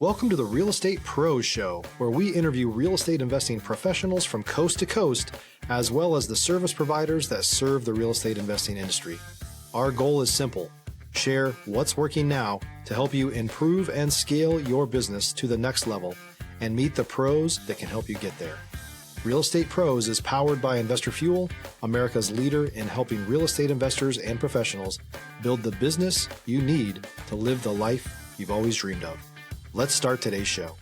Welcome to the Real Estate Pros Show, where we interview real estate investing professionals from coast to coast, as well as the service providers that serve the real estate investing industry. Our goal is simple: share what's working now to help you improve and scale your business to the next level and meet the pros that can help you get there. Real Estate Pros is powered by Investor Fuel, America's leader in helping real estate investors and professionals build the business you need to live the life you've always dreamed of. Let's start today's show.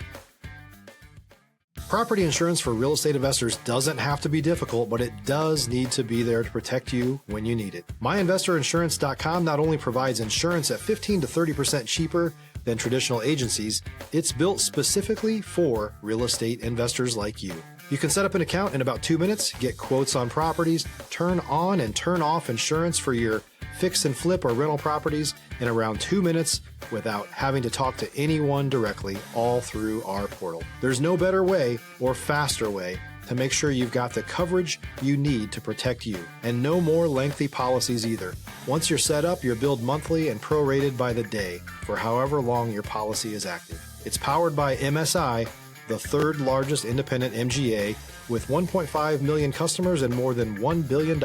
Property insurance for real estate investors doesn't have to be difficult, but it does need to be there to protect you when you need it. MyInvestorInsurance.com not only provides insurance at 15 to 30% cheaper than traditional agencies, it's built specifically for real estate investors like you. You can set up an account in about 2 minutes, get quotes on properties, turn on and turn off insurance for your fix and flip or rental properties in around 2 minutes without having to talk to anyone directly, all through our portal. There's no better way or faster way to make sure you've got the coverage you need to protect you, and no more lengthy policies either. Once you're set up, you're billed monthly and prorated by the day for however long your policy is active. It's powered by MSI, the third largest independent MGA, with 1.5 million customers and more than $1 billion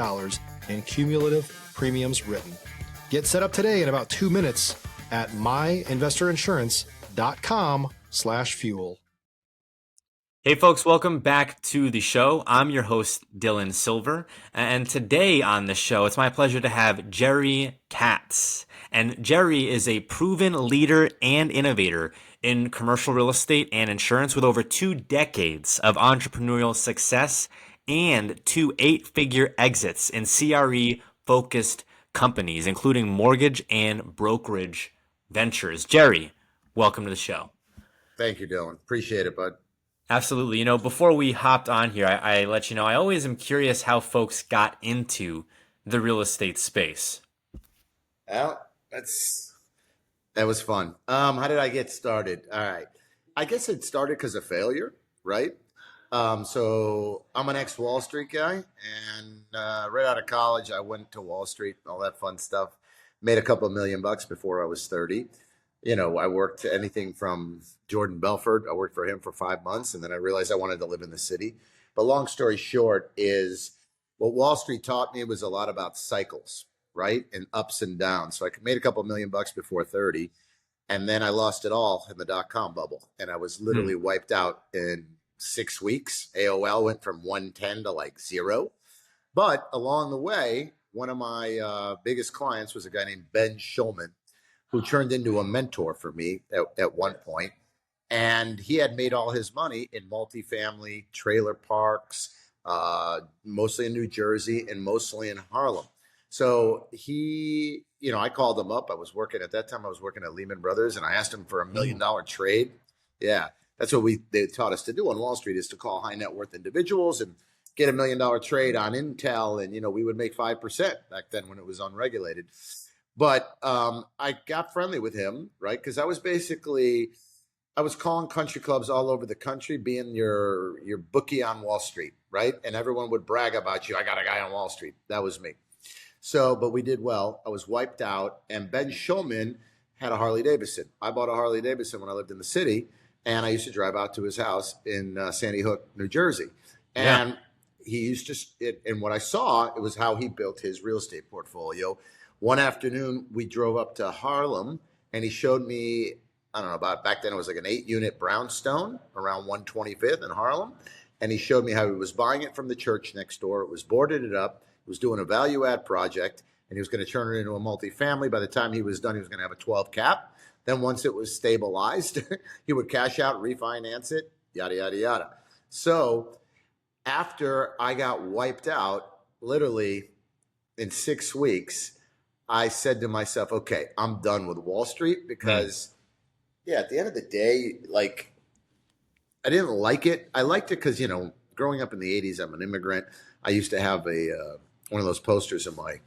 in cumulative premiums written. Get set up today in about 2 minutes at myinvestorinsurance.com/fuel. Hey folks, welcome back to the show. I'm your host, Dylan Silver, and today on the show, it's my pleasure to have Jerry Katz. And Jerry is a proven leader and innovator in commercial real estate and insurance with over 2 decades of entrepreneurial success and 2 8-figure exits in CRE-focused companies, including mortgage and brokerage ventures. Jerry, welcome to the show. Thank you, Dylan. Appreciate it, bud. Absolutely. You know, before we hopped on here, I let you know, I always am curious how folks got into the real estate space. Well, that was fun. How did I get started? All right. I guess it started because of failure, right? So I'm an ex-Wall Street guy, and right out of college, I went to Wall Street, all that fun stuff. Made a couple of $1 million before I was 30. You know, I worked anything from Jordan Belfort. I worked for him for 5 months, and then I realized I wanted to live in the city. But long story short is what Wall Street taught me was a lot about cycles, right? And ups and downs. So I made a couple of $1 million before 30, and then I lost it all in the dot-com bubble. And I was literally wiped out in 6 weeks. AOL went from 110 to like 0. But along the way, one of my biggest clients was a guy named Ben Schulman, who turned into a mentor for me at one point. And he had made all his money in multifamily trailer parks, mostly in New Jersey and mostly in Harlem. So he, you know, I called him up. I was working at Lehman Brothers, and I asked him for $1 million trade. Yeah, that's what they taught us to do on Wall Street, is to call high net worth individuals and get $1 million trade on Intel. And, you know, we would make 5% back then when it was unregulated. But I got friendly with him, right? Because I was calling country clubs all over the country, being your bookie on Wall Street, right? And everyone would brag about you. I got a guy on Wall Street. That was me. So, but we did well. I was wiped out. And Ben Schulman had a Harley Davidson. I bought a Harley Davidson when I lived in the city, and I used to drive out to his house in Sandy Hook, New Jersey. And he used to, and what I saw, it was how he built his real estate portfolio. One afternoon, we drove up to Harlem, and he showed me, I don't know, about back then it was like an 8-unit brownstone around 125th in Harlem. And he showed me how he was buying it from the church next door. It was boarded it up. He was doing a value add project, and he was going to turn it into a multifamily. By the time he was done, he was going to have a 12 cap. Then once it was stabilized, he would cash out, refinance it, yada, yada, yada. So after I got wiped out, literally in 6 weeks, I said to myself, okay, I'm done with Wall Street, because at the end of the day, like, I didn't like it. I liked it because, you know, growing up in the 80s, I'm an immigrant. I used to have one of those posters in my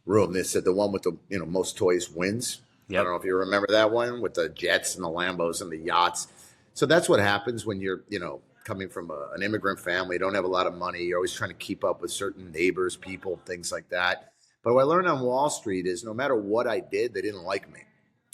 room that said the one with the, you know, most toys wins. Yep. I don't know if you remember that one, with the jets and the Lambos and the yachts. So that's what happens when you're, you know, coming from an immigrant family, don't have a lot of money. You're always trying to keep up with certain neighbors, people, things like that. But what I learned on Wall Street is no matter what I did, they didn't like me,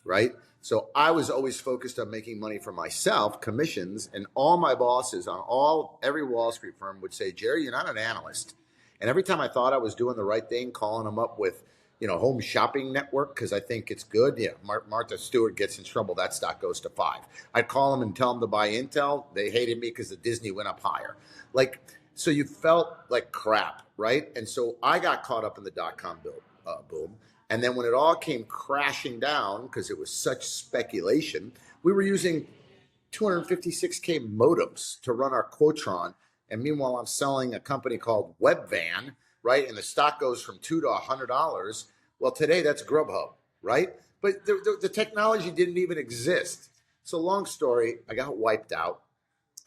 right? So I was always focused on making money for myself, commissions, and all my bosses on every Wall Street firm would say, Jerry, you're not an analyst. And every time I thought I was doing the right thing, calling them up with, Home Shopping Network, because I think it's good. Yeah, Martha Stewart gets in trouble. That stock goes to 5. I'd call them and tell them to buy Intel. They hated me because the Disney went up higher. So you felt like crap, right? And so I got caught up in the dot-com boom. And then when it all came crashing down, because it was such speculation, we were using 256K modems to run our Quotron. And meanwhile, I'm selling a company called Webvan, right? And the stock goes from $2 to $100. Well, today that's Grubhub, right? But the technology didn't even exist. So long story, I got wiped out.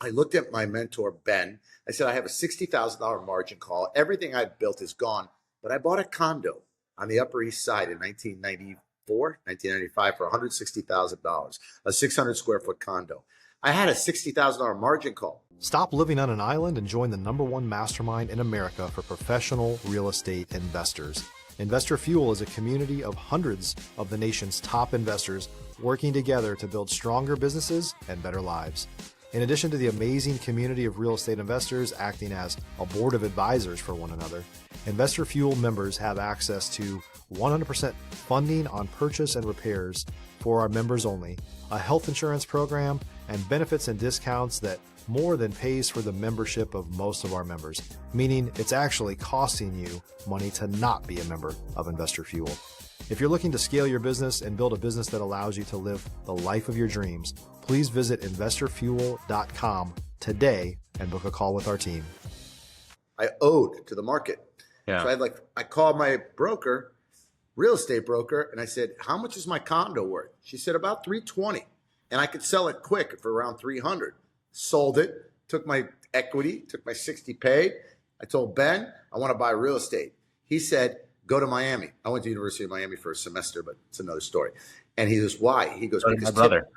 I looked at my mentor, Ben. I said, I have a $60,000 margin call. Everything I built is gone. But I bought a condo on the Upper East Side in 1995 for $160,000, a 600 square foot condo. I had a $60,000 margin call. Stop living on an island and join the #1 mastermind in America for professional real estate investors. Investor Fuel is a community of hundreds of the nation's top investors working together to build stronger businesses and better lives. In addition to the amazing community of real estate investors acting as a board of advisors for one another, Investor Fuel members have access to 100% funding on purchase and repairs for our members only, a health insurance program, and benefits and discounts that more than pays for the membership of most of our members, meaning it's actually costing you money to not be a member of Investor Fuel. If you're looking to scale your business and build a business that allows you to live the life of your dreams, please visit investorfuel.com today and book a call with our team. I owed to the market. Yeah. So I called my broker, real estate broker, and I said, how much is my condo worth? She said about 320, and I could sell it quick for around 300. Sold it, took my equity, took my 60 paid. I told Ben, I want to buy real estate. He said, go to Miami. I went to the University of Miami for a semester, but it's another story. And he goes, why? He goes, because my brother.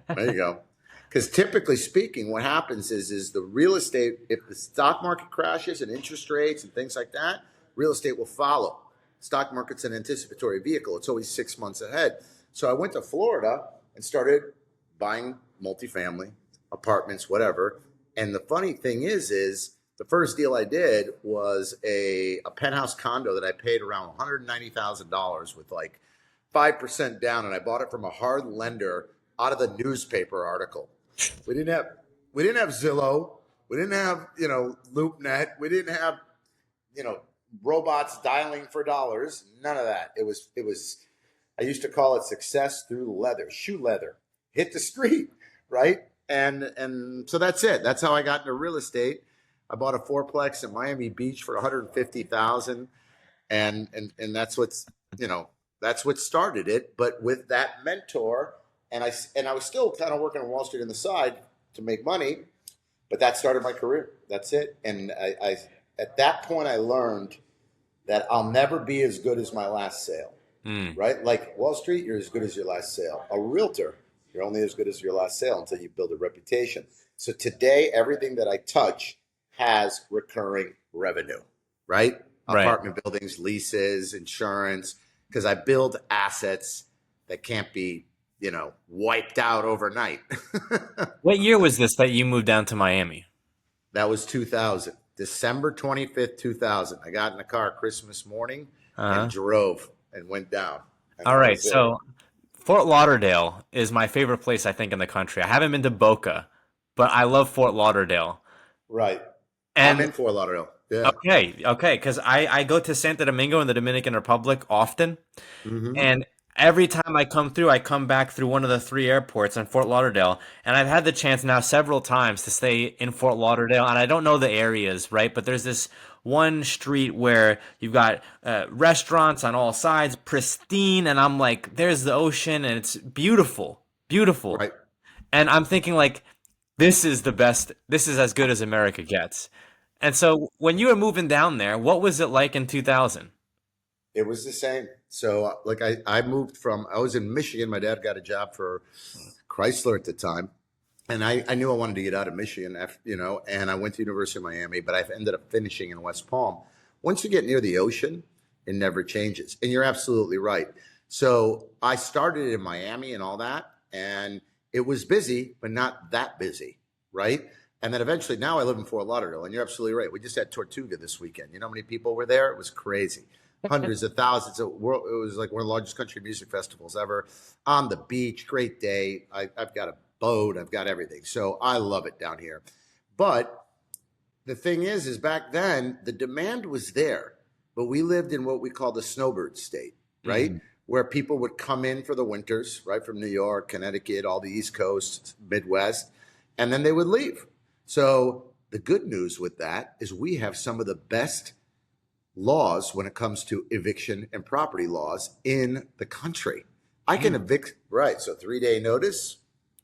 There you go. Because typically speaking, what happens is the real estate, if the stock market crashes and interest rates and things like that, real estate will follow. Stock market's an anticipatory vehicle. It's always 6 months ahead. So I went to Florida and started buying multifamily, apartments, whatever. And the funny thing is the first deal I did was a penthouse condo that I paid around $190,000 with 5% down. And I bought it from a hard lender out of the newspaper article. We didn't have Zillow. We didn't have, LoopNet. We didn't have, robots dialing for dollars. None of that. It was, I used to call it success through leather, shoe leather, hit the street. Right. And so that's it. That's how I got into real estate. I bought a fourplex in Miami Beach for $150,000. And that's that's what started it. But with that mentor, and I was still kind of working on Wall Street on the side to make money, but that started my career. That's it. And I at that point, I learned that I'll never be as good as my last sale, right? Like Wall Street, you're as good as your last sale. A realtor, you're only as good as your last sale until you build a reputation. So today, everything that I touch has recurring revenue, right? Apartment buildings, leases, insurance, because I build assets that can't be wiped out overnight. What year was this that you moved down to Miami? That was 2000, December 25th, 2000. I got in the car Christmas morning and drove and went down. And all right. So Fort Lauderdale is my favorite place, I think, in the country. I haven't been to Boca, but I love Fort Lauderdale. Right. And I'm in Fort Lauderdale. Yeah. Okay. Because I go to Santo Domingo in the Dominican Republic often. Mm-hmm. And every time I come back through one of the 3 airports in Fort Lauderdale, and I've had the chance now several times to stay in Fort Lauderdale, and I don't know the areas, right? But there's this one street where you've got restaurants on all sides, pristine, and I'm like, there's the ocean, and it's beautiful. Right. And I'm thinking this is the best, this is as good as America gets. And so when you were moving down there, what was it like in 2000? It was the same. So I moved I was in Michigan. My dad got a job for Chrysler at the time. And I knew I wanted to get out of Michigan, and I went to University of Miami, but I ended up finishing in West Palm. Once you get near the ocean, it never changes. And you're absolutely right. So I started in Miami and all that, and it was busy, but not that busy, right? And then eventually, now I live in Fort Lauderdale, and you're absolutely right. We just had Tortuga this weekend. You know how many people were there? It was crazy. Hundreds of thousands. It was like one of the largest country music festivals ever. On the beach, great day. I've got a boat. I've got everything. So I love it down here. But the thing is back then, the demand was there. But we lived in what we call the snowbird state, right? Mm-hmm. Where people would come in for the winters, right? From New York, Connecticut, all the East Coast, Midwest, and then they would leave. So the good news with that is we have some of the best laws when it comes to eviction and property laws in the country. I can evict, right? So 3-day notice,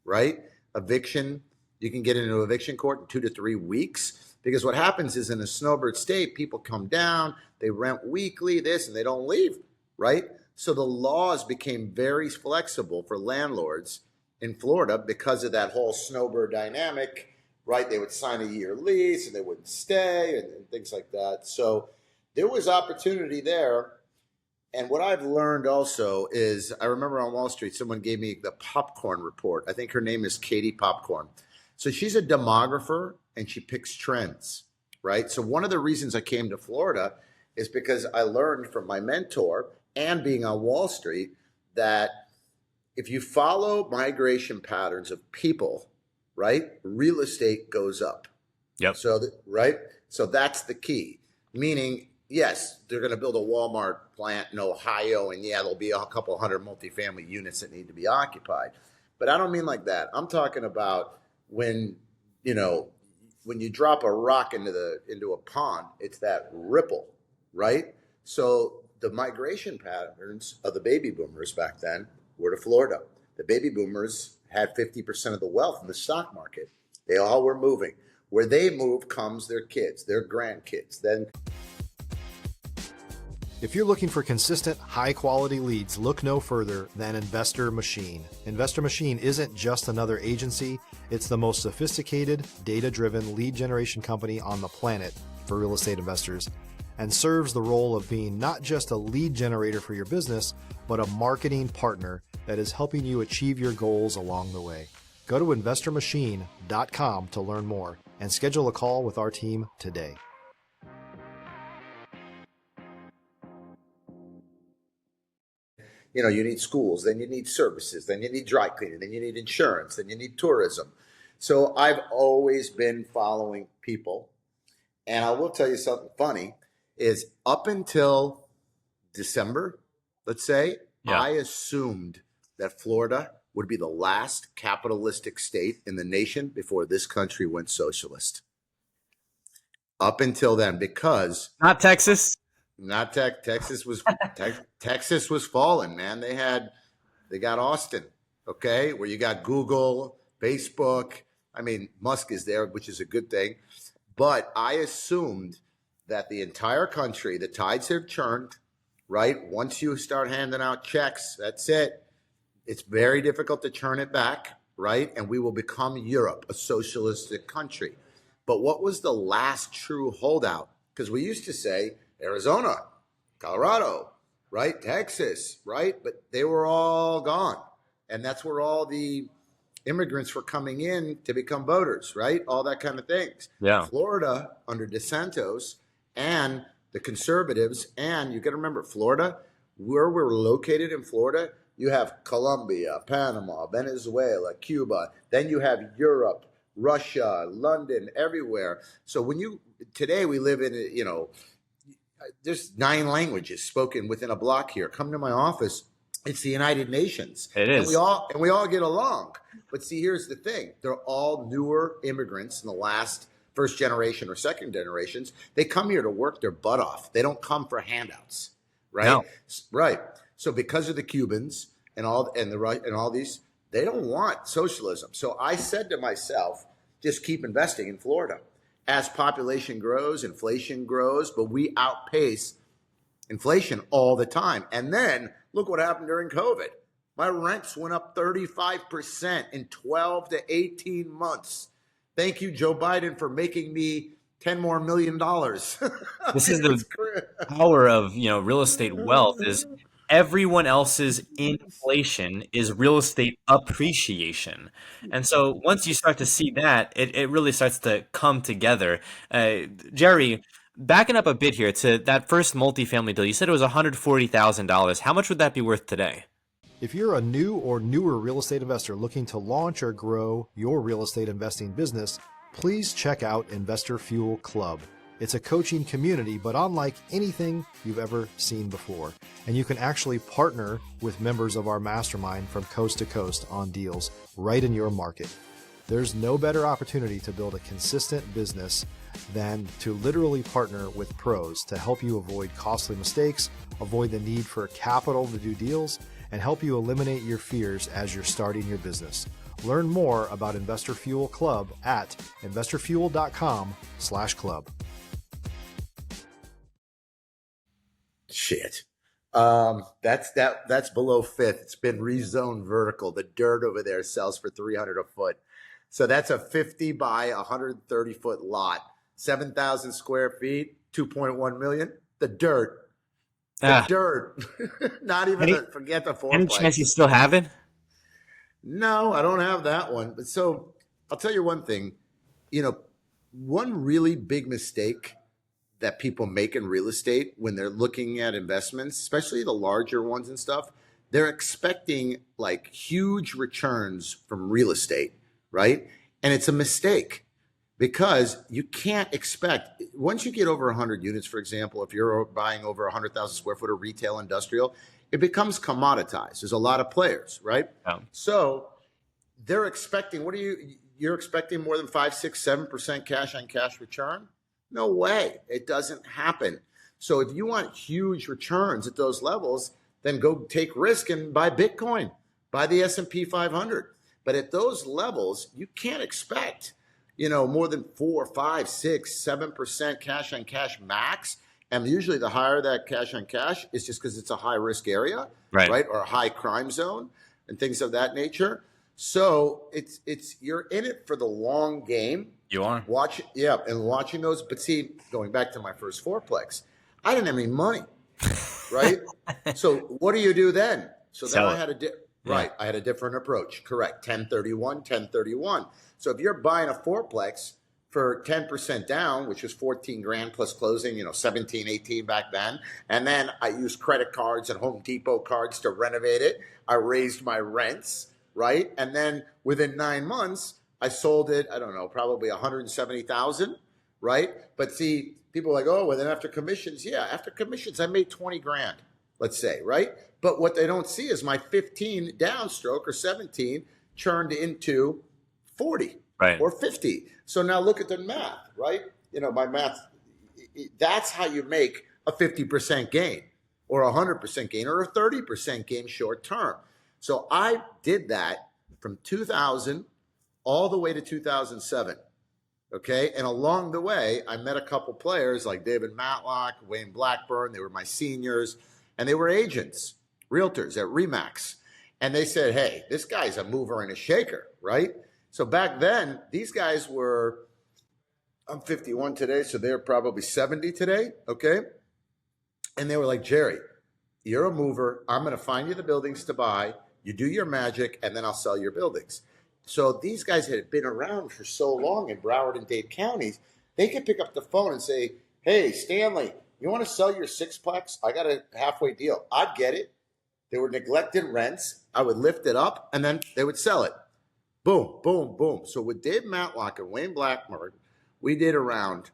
right? Eviction, you can get into eviction court in 2 to 3 weeks, because what happens is in a snowbird state, people come down, they rent weekly, this, and they don't leave, right? So the laws became very flexible for landlords in Florida because of that whole snowbird dynamic, right? They would sign a year lease and they wouldn't stay and things like that. So there was opportunity there. And what I've learned also is, I remember on Wall Street, someone gave me the popcorn report. I think her name is Katie Popcorn. So she's a demographer and she picks trends, right? So one of the reasons I came to Florida is because I learned from my mentor and being on Wall Street that if you follow migration patterns of people, right, real estate goes up. Yep. So, right? So that's the key. Meaning, yes, they're going to build a Walmart plant in Ohio, and yeah, there'll be a couple hundred multifamily units that need to be occupied. But I don't mean like that. I'm talking about when you drop a rock into a pond, it's that ripple, right? So the migration patterns of the baby boomers back then were to Florida. The baby boomers had 50% of the wealth in the stock market. They all were moving. Where they move comes their kids, their grandkids. Then, if you're looking for consistent, high-quality leads, look no further than Investor Machine. Investor Machine isn't just another agency. It's the most sophisticated, data-driven lead generation company on the planet for real estate investors, and serves the role of being not just a lead generator for your business, but a marketing partner that is helping you achieve your goals along the way. Go to investormachine.com to learn more and schedule a call with our team today. You need schools, then you need services, then you need dry cleaning, then you need insurance, then you need tourism. So I've always been following people. And I will tell you something funny is up until December, let's say, I assumed that Florida would be the last capitalistic state in the nation before this country went socialist. Up until then, because not Texas. Not Texas was Texas was falling, man. They got Austin, okay, where you got Google, Facebook. I mean, Musk is there, which is a good thing. But I assumed that the entire country, the tides have turned, right? Once you start handing out checks, that's it. It's very difficult to turn it back, right? And we will become Europe, a socialistic country. But what was the last true holdout? Because we used to say Arizona, Colorado, right? Texas, right? But they were all gone. And that's where all the immigrants were coming in to become voters, right? All that kind of things. Yeah. Florida under DeSantis and the conservatives, and you got to remember, Florida, where we're located in Florida, you have Colombia, Panama, Venezuela, Cuba. Then you have Europe, Russia, London, everywhere. So today we live in, there's 9 languages spoken within a block here. Come to my office. It's the United Nations. It is. And we all get along. But see, here's the thing. They're all newer immigrants in the last first generation or second generations. They come here to work their butt off. They don't come for handouts, right? No. Right. So because of the Cubans and all these, they don't want socialism. So I said to myself, just keep investing in Florida. As population grows, inflation grows, but we outpace inflation all the time. And then look what happened during COVID. My rents went up 35% in 12 to 18 months. Thank you, Joe Biden, for making me $10 million more. This is the power of real estate wealth is everyone else's inflation is real estate appreciation. And so once you start to see that, it really starts to come together. Jerry, backing up a bit here to that first multifamily deal, you said it was $140,000. How much would that be worth today? If you're a new or newer real estate investor looking to launch or grow your real estate investing business, please check out Investor Fuel Club. It's a coaching community, but unlike anything you've ever seen before. And you can actually partner with members of our mastermind from coast to coast on deals right in your market. There's no better opportunity to build a consistent business than to literally partner with pros to help you avoid costly mistakes, avoid the need for capital to do deals, and help you eliminate your fears as you're starting your business. Learn more about Investor Fuel Club at investorfuel.com/club. Shit. That's below fifth. It's been rezoned vertical. The dirt over there sells for 300 a foot. So that's a 50 by 130 foot lot, 7,000 square feet, 2.1 million. The dirt. Dirt. Not even forget the fourplex. Any chance you still have it? No, I don't have that one. But so I'll tell you one thing. One really big mistake that people make in real estate when they're looking at investments, especially the larger ones and stuff, they're expecting like huge returns from real estate, right? And it's a mistake because you can't expect, once you get over 100 units, for example, if you're buying over 100,000 square foot of retail industrial, it becomes commoditized. There's a lot of players, right? Yeah. So they're expecting, you're expecting more than 5, 6, 7% cash on cash return? No way. It doesn't happen. So if you want huge returns at those levels, then go take risk and buy Bitcoin, buy the S&P 500. But at those levels, you can't expect, more than 4, 5, 6, 7% cash on cash max. And usually the higher that cash on cash is just because it's a high risk area, right? Or a high crime zone and things of that nature. So it's you're in it for the long game. You are. Watching those. But see, going back to my first fourplex, I didn't have any money, right? So what do you do then? So then I had I had a different approach. Correct. 1031. So if you're buying a fourplex for 10% down, which was 14 grand plus closing, 17, 18 back then. And then I used credit cards and Home Depot cards to renovate it. I raised my rents, right? And then within 9 months, I sold it, I don't know, probably 170,000, right? But see, people are like, oh, well then after commissions, after commissions, I made 20 grand, let's say, right? But what they don't see is my 15 downstroke or 17 churned into 40 or 50. So now look at the math, right? My math, that's how you make a 50% gain or a 100% gain or a 30% gain short term. So I did that from 2000 all the way to 2007. Okay. And along the way, I met a couple players like David Matlock, Wayne Blackburn. They were my seniors and they were agents, realtors at Remax. And they said, hey, this guy's a mover and a shaker, right? So back then, these guys were, I'm 51 today, so they're probably 70 today, okay? And they were like, Jerry, you're a mover. I'm going to find you the buildings to buy. You do your magic, and then I'll sell your buildings. So these guys had been around for so long in Broward and Dade counties, they could pick up the phone and say, hey, Stanley, you want to sell your sixplex? I got a halfway deal. I'd get it. They were neglected rents. I would lift it up, and then they would sell it. Boom, boom, boom. So with Dave Matlock and Wayne Blackburn, we did around,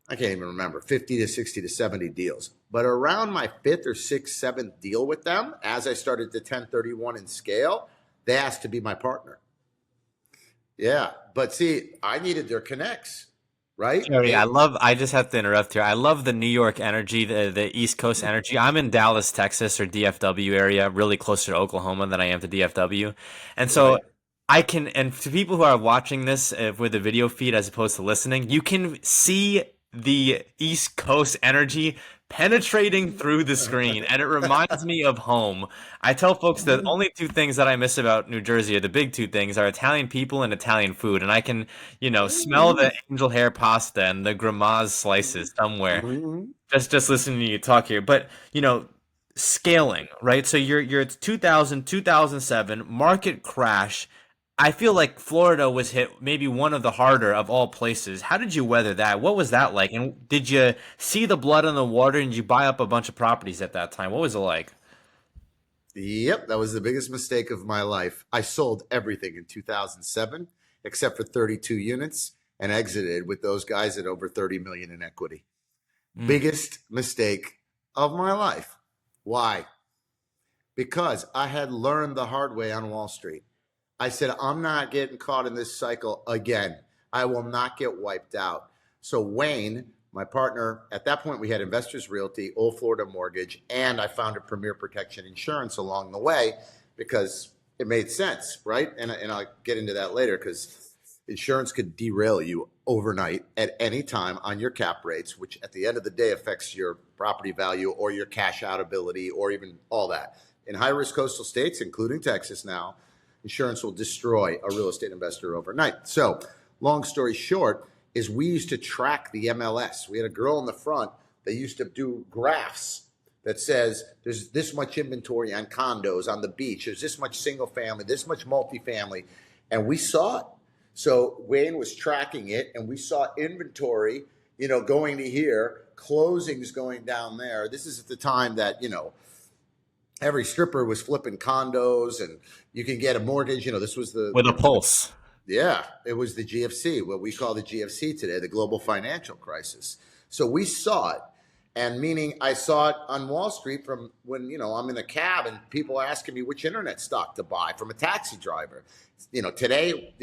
I can't even remember, 50 to 60 to 70 deals. But around my fifth or sixth, seventh deal with them, as I started to 1031 and scale, they asked to be my partner. Yeah, but see, I needed their connects, right? Jerry, I just have to interrupt here. I love the New York energy, the East Coast energy. I'm in Dallas, Texas, or DFW area, really closer to Oklahoma than I am to DFW. And so I can, and to people who are watching this with a video feed as opposed to listening, you can see the East Coast energy penetrating through the screen, and it reminds me of home. I tell folks that only two things that I miss about New Jersey, or the big two things, are Italian people and Italian food. And I can, smell the angel hair pasta and the Gramaz slices somewhere. Just listening to you talk here. But, scaling, right? So you're at 2000, 2007 market crash. I feel like Florida was hit maybe one of the harder of all places. How did you weather that? What was that like? And did you see the blood in the water and did you buy up a bunch of properties at that time? What was it like? Yep, that was the biggest mistake of my life. I sold everything in 2007 except for 32 units and exited with those guys at over 30 million in equity. Mm. Biggest mistake of my life. Why? Because I had learned the hard way on Wall Street. I said, I'm not getting caught in this cycle again. I will not get wiped out. So Wayne, my partner, at that point we had Investors Realty, Old Florida Mortgage, and I founded Premier Protection Insurance along the way because it made sense, right? And I'll get into that later because insurance could derail you overnight at any time on your cap rates, which at the end of the day affects your property value or your cash out ability or even all that. In high-risk coastal states, including Texas now, insurance will destroy a real estate investor overnight. So long story short is we used to track the MLS. We had a girl in the front that used to do graphs that says there's this much inventory on condos on the beach. There's this much single family, this much multifamily. And we saw it. So Wayne was tracking it and we saw inventory, going to here, closings going down there. This is at the time that, every stripper was flipping condos and you can get a mortgage. This was With a pulse. Yeah, it was the GFC, what we call the GFC today, the global financial crisis. So we saw it. And meaning I saw it on Wall Street from when, I'm in a cab and people are asking me which internet stock to buy from a taxi driver. Today,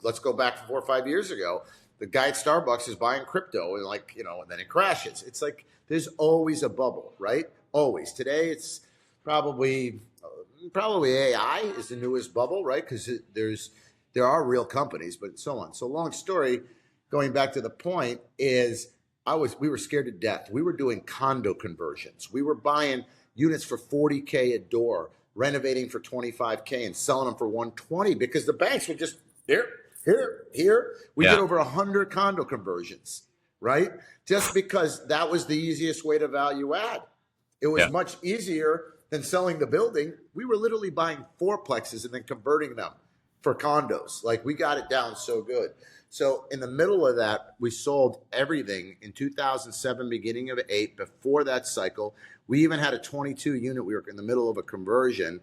let's go back 4 or 5 years ago. The guy at Starbucks is buying crypto and and then it crashes. It's like there's always a bubble, right? Always. Today it's probably AI is the newest bubble, right? Because there are real companies, but so on. So long story, going back to the point is we were scared to death. We were doing condo conversions. We were buying units for $40K a door, renovating for $25K and selling them for $120 because the banks would just here. We did over 100 condo conversions, right? Just because that was the easiest way to value add. It was much easier than selling the building. We were literally buying fourplexes and then converting them for condos. Like we got it down so good. So in the middle of that, we sold everything in 2007, beginning of 2008. Before that cycle, we even had a 22 unit. We were in the middle of a conversion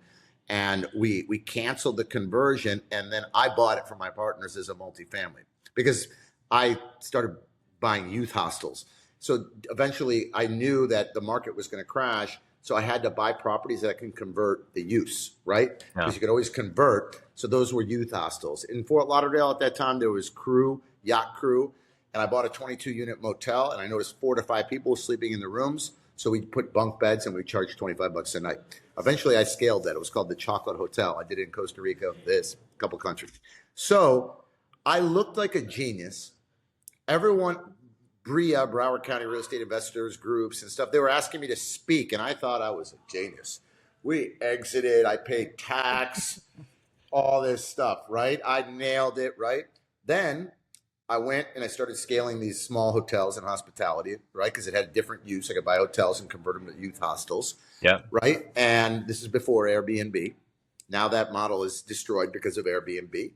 and we canceled the conversion. And then I bought it for my partners as a multifamily because I started buying youth hostels. So eventually I knew that the market was going to crash. So I had to buy properties that can convert the use, right? Because you could always convert. So those were youth hostels. In Fort Lauderdale at that time, there was yacht crew, and I bought a 22-unit motel, and I noticed 4 to 5 people sleeping in the rooms. So we put bunk beds, and we charged $25 a night. Eventually, I scaled that. It was called the Chocolate Hotel. I did it in Costa Rica, a couple countries. So I looked like a genius. Everyone, BREIA, Broward County Real Estate Investors Groups and stuff, they were asking me to speak, and I thought I was a genius. We exited. I paid tax, all this stuff, right? I nailed it, right? Then I went and I started scaling these small hotels and hospitality, right? Because it had a different use. I could buy hotels and convert them to youth hostels, right? And this is before Airbnb. Now that model is destroyed because of Airbnb.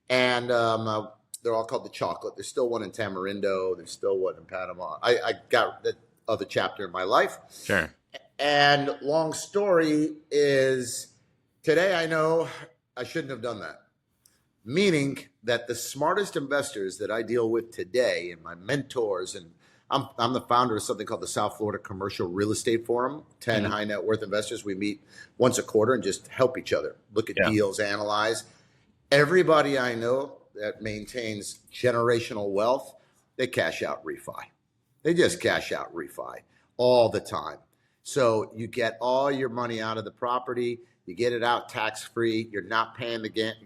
And they're all called the Chocolate. There's still one in Tamarindo. There's still one in Panama. I got that other chapter in my life. Sure. And long story is today I know I shouldn't have done that. Meaning that the smartest investors that I deal with today and my mentors, and I'm the founder of something called the South Florida Commercial Real Estate Forum, 10 high net worth investors. We meet once a quarter and just help each other, look at deals, analyze. Everybody I know that maintains generational wealth, they cash out refi. They just cash out refi all the time. So you get all your money out of the property, you get it out tax-free, you're not paying the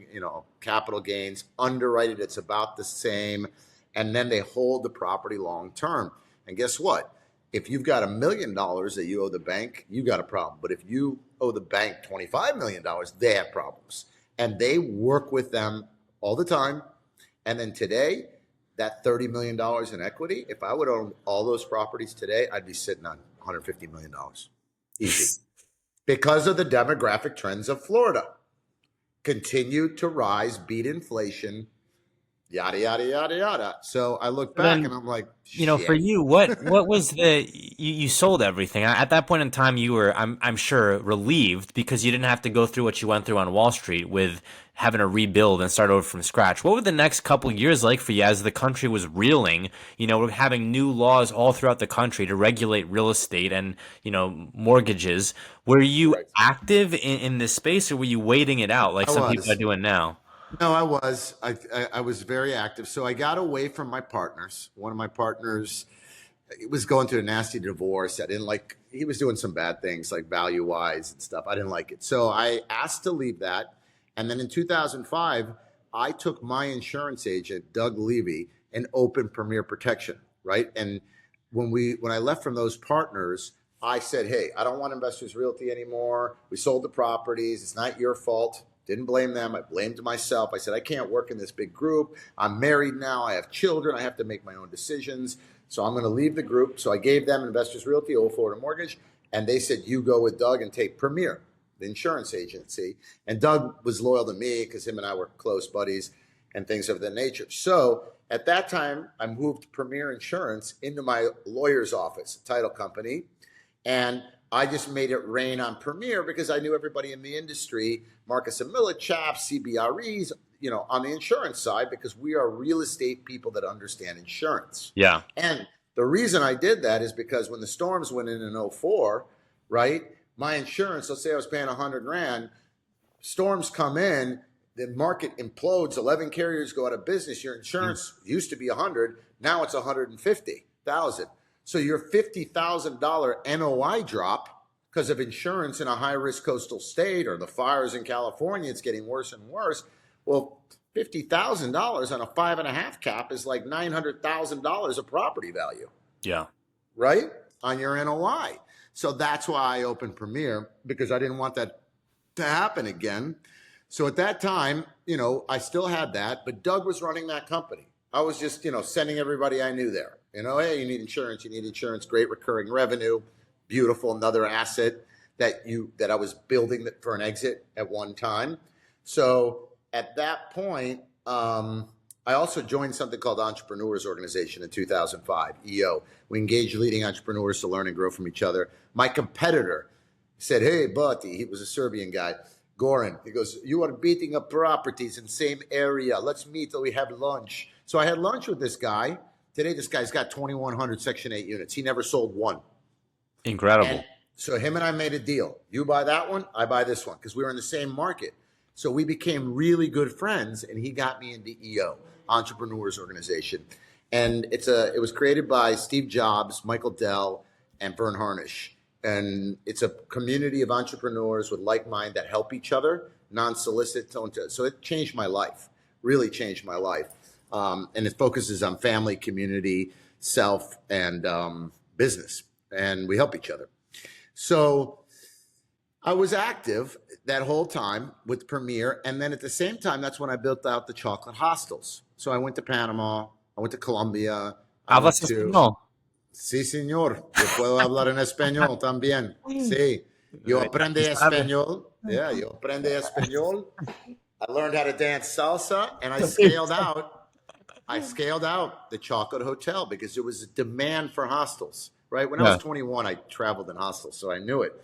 capital gains, underwrite it, it's about the same, and then they hold the property long-term. And guess what? If you've got $1 million that you owe the bank, you got a problem. But if you owe the bank $25 million, they have problems. And they work with them all the time. And then today, that $30 million in equity, if I would own all those properties today, I'd be sitting on $150 million. Easy. Because of the demographic trends of Florida. Continued to rise, beat inflation, yada, yada, yada, yada. So I look back Then, and I'm like, for shit. you, what was you sold everything. At that point in time, you were, I'm sure, relieved because you didn't have to go through what you went through on Wall Street with having to rebuild and start over from scratch. What were the next couple years like for you as the country was reeling? We're having new laws all throughout the country to regulate real estate and, mortgages. Were you Right. active in this space, or were you waiting it out like I some people are was. doing now? No, I was. I was very active. So I got away from my partners. One of my partners was going through a nasty divorce. I didn't like, he was doing some bad things like value wise and stuff. I didn't like it. So I asked to leave that. And then in 2005, I took my insurance agent, Doug Levy, and opened Premier Protection, right? And when I left from those partners, I said, hey, I don't want Investors Realty anymore. We sold the properties. It's not your fault. Didn't blame them. I blamed myself. I said, I can't work in this big group. I'm married now. I have children. I have to make my own decisions. So I'm going to leave the group. So I gave them Investors Realty, Old Florida Mortgage, and they said, you go with Doug and take Premier, the insurance agency. And Doug was loyal to me because him and I were close buddies and things of that nature. So at that time, I moved Premier Insurance into my lawyer's office, title company, and I just made it rain on Premier because I knew everybody in the industry, Marcus and Millichap, CBREs, on the insurance side, because we are real estate people that understand insurance. Yeah. And the reason I did that is because when the storms went in 04, right, my insurance, let's say I was paying $100,000, storms come in, the market implodes, 11 carriers go out of business. Your insurance used to be 100, now it's 150,000. So your $50,000 NOI drop because of insurance in a high-risk coastal state or the fires in California, it's getting worse and worse. Well, $50,000 on a 5.5 cap is like $900,000 of property value. Yeah. Right? On your NOI. So that's why I opened Premier, because I didn't want that to happen again. So at that time, I still had that, but Doug was running that company. I was just, sending everybody I knew there. Hey, you need insurance, great recurring revenue, beautiful, another asset that I was building for an exit at one time. So at that point, I also joined something called Entrepreneurs Organization in 2005, EO. We engaged leading entrepreneurs to learn and grow from each other. My competitor said, hey, buddy, he was a Serbian guy, Goran. He goes, you are beating up properties in same area. Let's meet till we have lunch. So I had lunch with this guy. Today, this guy's got 2,100 Section 8 units. He never sold one. Incredible. And so him and I made a deal. You buy that one, I buy this one, because we were in the same market. So we became really good friends, and he got me into EO, Entrepreneurs Organization. And it was created by Steve Jobs, Michael Dell, and Vern Harnish. And it's a community of entrepreneurs with like mind that help each other, non-solicit. So it changed my life, really changed my life. And it focuses on family, community, self, and business. And we help each other. So I was active that whole time with Premier. And then at the same time, that's when I built out the chocolate hostels. So I went to Panama. I went to Colombia. Hablas español. Sí, señor. Yo puedo hablar en español también. Sí. Yo aprendí español. Yeah, yo aprendí español. I learned how to dance salsa, and I scaled out the Chocolate Hotel because there was a demand for hostels, right? When I was 21, I traveled in hostels, so I knew it.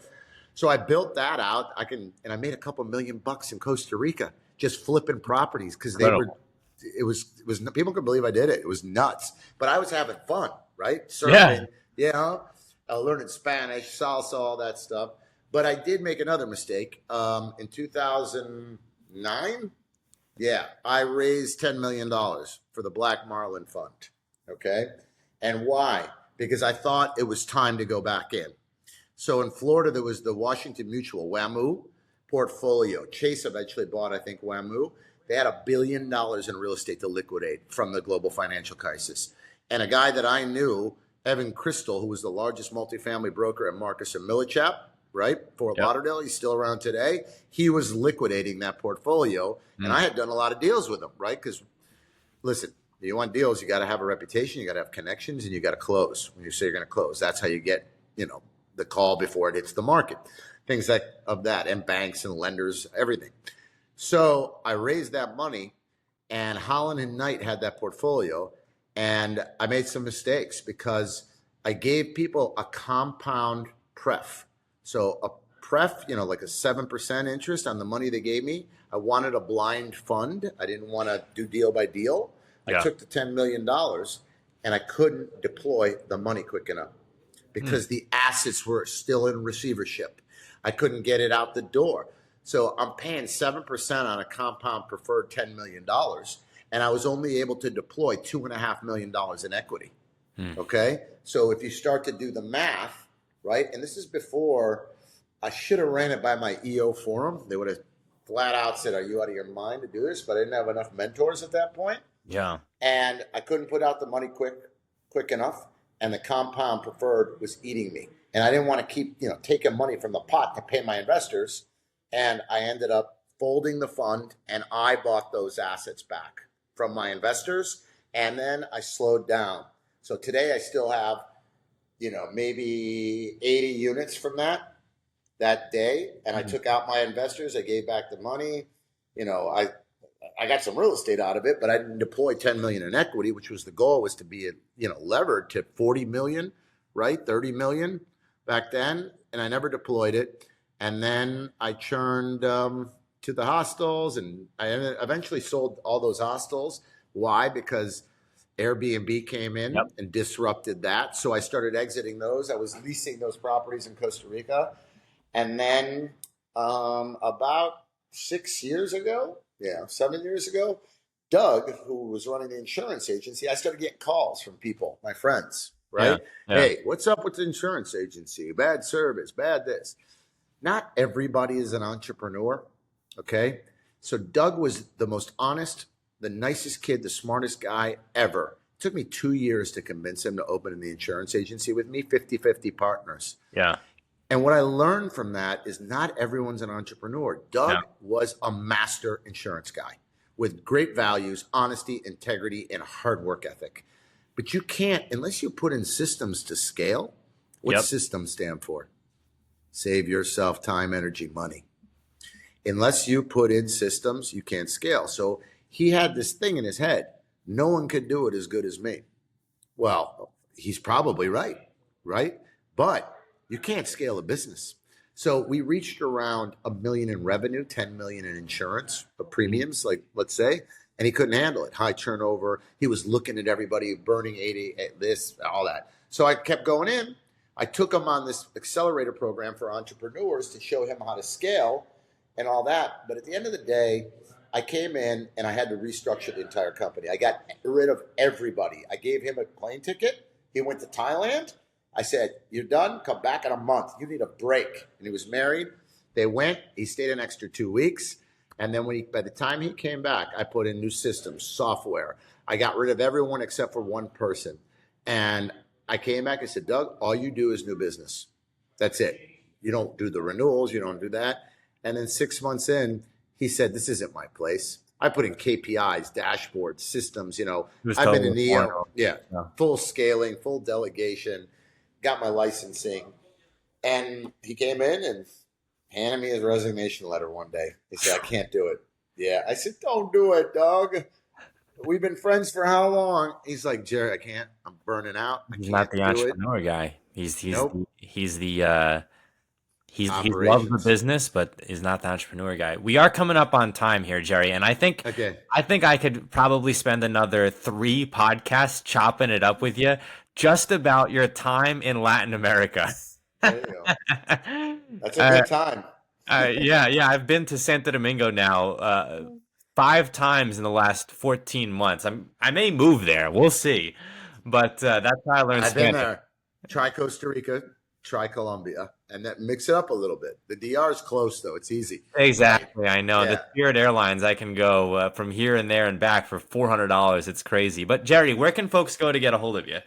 So I built that out. And I made a couple $1,000,000 in Costa Rica just flipping properties because it was people could believe I did it. It was nuts, but I was having fun, right? Surfing, learning Spanish, salsa, all that stuff. But I did make another mistake in 2009. Yeah, I raised $10 million for the Black Marlin Fund. Okay, and why? Because I thought it was time to go back in. So in Florida, there was the Washington Mutual, WAMU, portfolio. Chase eventually bought, I think, WAMU. They had $1 billion in real estate to liquidate from the global financial crisis. And a guy that I knew, Evan Crystal, who was the largest multifamily broker at Marcus & Millichap, right? Fort Lauderdale, he's still around today. He was liquidating that portfolio. And I had done a lot of deals with him, right? Because, listen, you want deals, you got to have a reputation, you got to have connections, and you got to close. When you say you're going to close, that's how you get, the call before it hits the market, things like of that, and banks and lenders, everything. So I raised that money, and Holland and Knight had that portfolio, and I made some mistakes because I gave people a compound pref. So a pref, like a 7% interest on the money they gave me. I wanted a blind fund. I didn't want to do deal by deal. I took the $10 million and I couldn't deploy the money quick enough because the assets were still in receivership. I couldn't get it out the door. So I'm paying 7% on a compound preferred $10 million. And I was only able to deploy $2.5 million in equity. Okay. So if you start to do the math, right? And this is before I should have ran it by my EO forum. They would have flat out said, are you out of your mind to do this? But I didn't have enough mentors at that point. Yeah. And I couldn't put out the money quick enough. And the compound preferred was eating me. And I didn't want to keep, taking money from the pot to pay my investors. And I ended up folding the fund, and I bought those assets back from my investors. And then I slowed down. So today I still have, maybe 80 units from that day. And I took out my investors. I gave back the money. I got some real estate out of it, but I didn't deploy 10 million in equity, which was the goal, was to be, levered to 40 million, right? 30 million back then. And I never deployed it. And then I churned to the hostels, and I eventually sold all those hostels. Why? Because Airbnb came in and disrupted that. So I started exiting those. I was leasing those properties in Costa Rica. And then about 7 years ago, Doug, who was running the insurance agency, I started getting calls from people, my friends, right? Yeah. Hey, what's up with the insurance agency? Bad service, bad this. Not everybody is an entrepreneur, okay? So Doug was the most honest, the nicest kid, the smartest guy ever. It took me 2 years to convince him to open the insurance agency with me, 50-50 partners. Yeah. And what I learned from that is not everyone's an entrepreneur. Doug was a master insurance guy with great values, honesty, integrity, and hard work ethic. But you can't, unless you put in systems to scale. What systems stand for? Save yourself time, energy, money. Unless you put in systems, you can't scale. So he had this thing in his head. No one could do it as good as me. Well, he's probably right? But you can't scale a business. So we reached around $1 million in revenue, 10 million in insurance premiums, like let's say, and he couldn't handle it. High turnover. He was looking at everybody burning 80, this, all that. So I kept going in. I took him on this accelerator program for entrepreneurs to show him how to scale and all that. But at the end of the day, I came in and I had to restructure the entire company. I got rid of everybody. I gave him a plane ticket. He went to Thailand. I said, you're done? Come back in a month. You need a break. And he was married. They went. He stayed an extra 2 weeks. And then by the time he came back, I put in new systems, software. I got rid of everyone except for one person. And I came back and said, Doug, all you do is new business. That's it. You don't do the renewals. You don't do that. And then 6 months in, he said, this isn't my place. I put in KPIs, dashboards, systems. I've been in EO, full scaling, full delegation, got my licensing. And he came in and handed me his resignation letter one day. He said, I can't do it. Yeah. I said, don't do it, dog. We've been friends for how long? He's like, Jerry, I can't. I'm burning out. He's not the entrepreneur guy. He loves the business, but is not the entrepreneur guy. We are coming up on time here, Jerry, and I think I could probably spend another 3 podcasts chopping it up with you just about your time in Latin America. There you go. That's a good time. Yeah. I've been to Santo Domingo now 5 times in the last 14 months. I may move there. We'll see. But that's how I learned Spanish. I've been there. Try Costa Rica, try Colombia, and that mix it up a little bit. The DR is close, though. It's easy. Exactly. I know. Yeah. The Spirit Airlines, I can go from here and there and back for $400. It's crazy. But, Jerry, where can folks go to get a hold of you?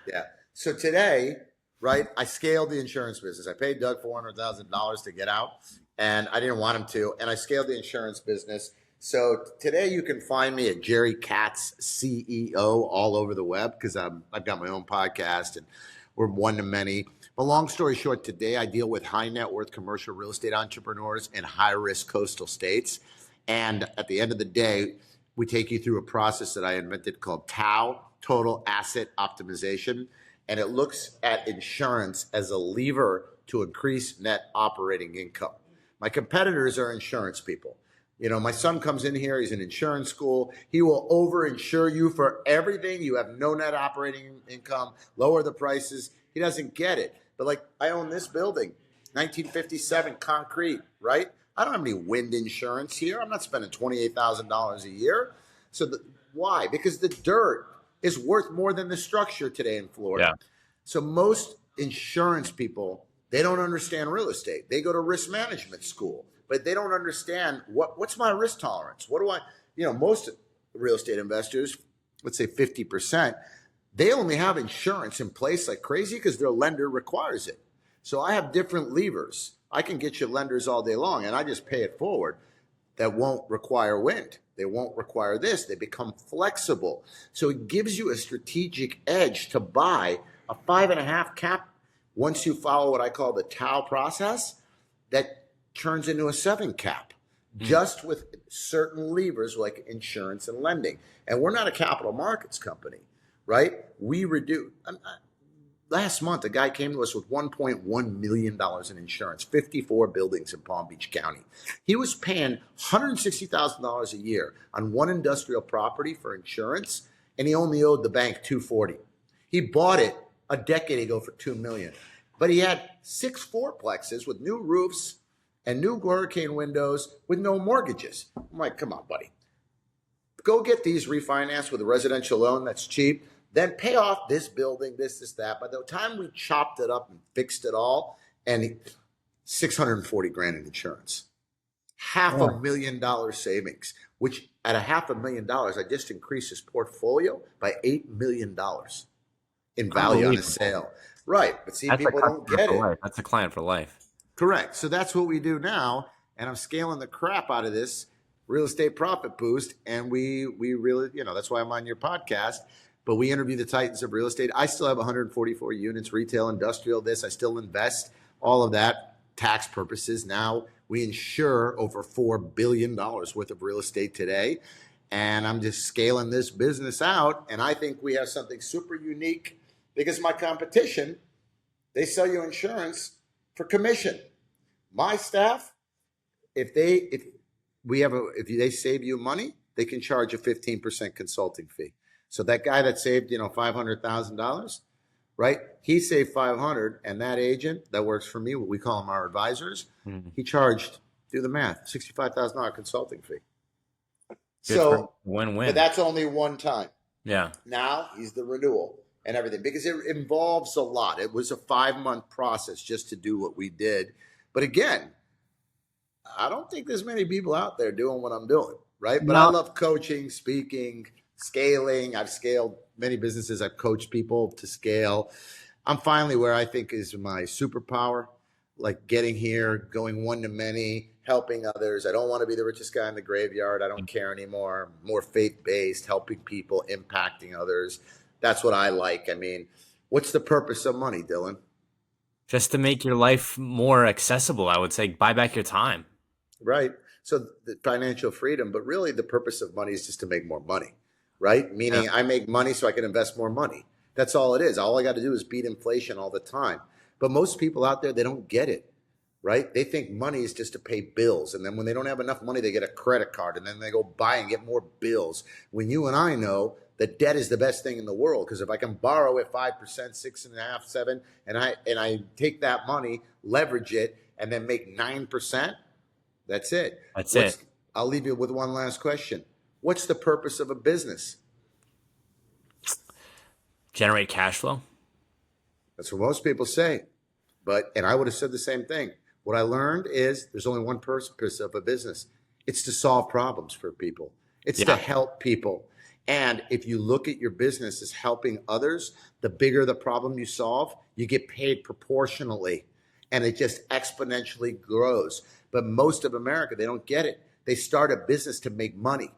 Yeah. So today, right, I scaled the insurance business. I paid Doug $400,000 to get out, and I didn't want him to. And I scaled the insurance business. So today you can find me at Jerry Katz CEO all over the web because I've got my own podcast and We're one to many. But long story short, today I deal with high net worth commercial real estate entrepreneurs in high risk coastal states. And at the end of the day, we take you through a process that I invented called TAO, Total Asset Optimization. And it looks at insurance as a lever to increase net operating income. My competitors are insurance people. You know, my son comes in here, he's in insurance school. He will over-insure you for everything. You have no net operating income, lower the prices. He doesn't get it. But like, I own this building, 1957 concrete, right? I don't have any wind insurance here. I'm not spending $28,000 a year. So why? Because the dirt is worth more than the structure today in Florida. Yeah. So most insurance people, they don't understand real estate. They go to risk management school, but they don't understand what's my risk tolerance? What do I, most real estate investors, let's say 50%, they only have insurance in place like crazy because their lender requires it. So I have different levers. I can get you lenders all day long and I just pay it forward. That won't require wind. They won't require this. They become flexible. So it gives you a strategic edge to buy a 5.5 cap once you follow what I call the TAO process that turns into a 7 cap just with certain levers like insurance and lending. And we're not a capital markets company, right? We reduce. Last month, a guy came to us with $1.1 million in insurance, 54 buildings in Palm Beach County. He was paying $160,000 a year on one industrial property for insurance, and he only owed the bank $240,000. He bought it a decade ago for $2 million, but he had 6 fourplexes with new roofs and new hurricane windows with no mortgages. I'm like, come on, buddy. Go get these refinanced with a residential loan that's cheap. Then pay off this building, this, that. By the time we chopped it up and fixed it all, and $640,000 in insurance, $500,000 savings, which at $500,000, I just increased his portfolio by $8 million in value on a sale. Right, but see, people don't get it. That's a client for life. Correct. So that's what we do now, and I'm scaling the crap out of this real estate profit boost, and we really, that's why I'm on your podcast. But we interview the titans of real estate. I still have 144 units, retail, industrial, I still invest, all of that, tax purposes. Now we insure over $4 billion worth of real estate today. And I'm just scaling this business out. And I think we have something super unique because my competition, they sell you insurance for commission. My staff, if they save you money, they can charge a 15% consulting fee. So that guy that saved, $500,000, right? He saved $500,000, and that agent that works for me, what we call them our advisors, he charged, do the math, $65,000 consulting fee. So win-win. But that's only one time. Yeah. Now he's the renewal and everything because it involves a lot. It was a 5-month process just to do what we did. But again, I don't think there's many people out there doing what I'm doing, right? But I love coaching, speaking, scaling. I've scaled many businesses. I've coached people to scale. I'm finally where I think is my superpower, like getting here, going one to many, helping others. I don't want to be the richest guy in the graveyard. I don't care anymore. More faith-based, helping people, impacting others. That's what I like. I mean, what's the purpose of money, Dylan? Just to make your life more accessible, I would say. Buy back your time. Right. So the financial freedom, but really the purpose of money is just to make more money. Right? Meaning I make money so I can invest more money. That's all it is. All I got to do is beat inflation all the time. But most people out there, they don't get it, right? They think money is just to pay bills. And then when they don't have enough money, they get a credit card and then they go buy and get more bills. When you and I know that debt is the best thing in the world, because if I can borrow at 5%, 6.5%, 7%, and I take that money, leverage it, and then make 9%, that's it. That's it. I'll leave you with one last question. What's the purpose of a business? Generate cash flow. That's what most people say. And I would have said the same thing. What I learned is there's only one purpose of a business. It's to solve problems for people. It's to help people. And if you look at your business as helping others, the bigger the problem you solve, you get paid proportionally. And it just exponentially grows. But most of America, they don't get it. They start a business to make money.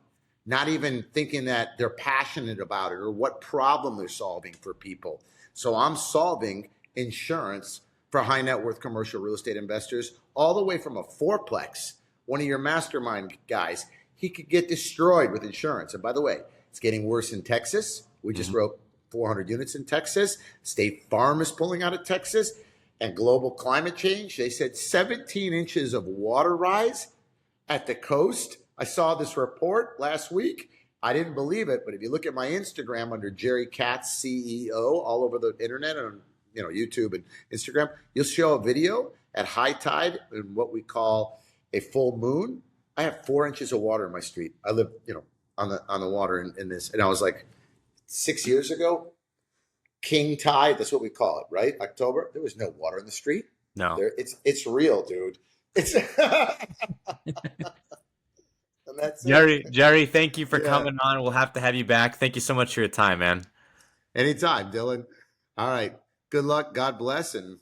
not even thinking that they're passionate about it or what problem they're solving for people. So I'm solving insurance for high net worth commercial real estate investors, all the way from a fourplex. One of your mastermind guys, he could get destroyed with insurance. And by the way, it's getting worse in Texas. We just wrote 400 units in Texas. State Farm is pulling out of Texas. And global climate change, they said 17 inches of water rise at the coast. I saw this report last week. I didn't believe it, but if you look at my Instagram under Jerry Katz, CEO, all over the internet and YouTube and Instagram, you'll show a video at high tide in what we call a full moon. I have 4 inches of water in my street. I live, on the water in this, and I was like, 6 years ago, king tide. That's what we call it, right? October. There was no water in the street. No, it's real, dude. It's. And that's Jerry, thank you for coming on. We'll have to have you back. Thank you so much for your time, man. Anytime, Dylan. All right. Good luck. God bless, and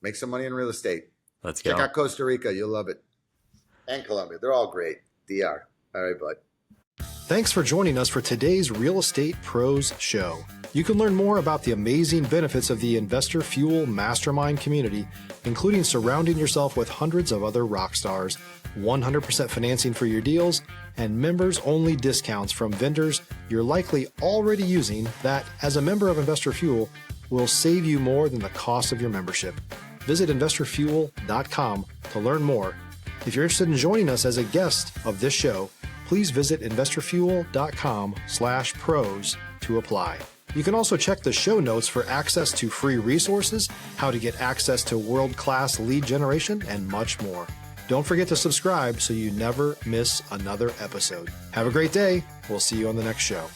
make some money in real estate. Let's go. Check out Costa Rica. You'll love it. And Colombia. They're all great. DR. All right, bud. Thanks for joining us for today's Real Estate Pros Show. You can learn more about the amazing benefits of the Investor Fuel Mastermind community, including surrounding yourself with hundreds of other rock stars, 100% financing for your deals, and members-only discounts from vendors you're likely already using that, as a member of Investor Fuel, will save you more than the cost of your membership. Visit investorfuel.com to learn more. If you're interested in joining us as a guest of this show, please visit investorfuel.com/pros to apply. You can also check the show notes for access to free resources, how to get access to world-class lead generation, and much more. Don't forget to subscribe so you never miss another episode. Have a great day. We'll see you on the next show.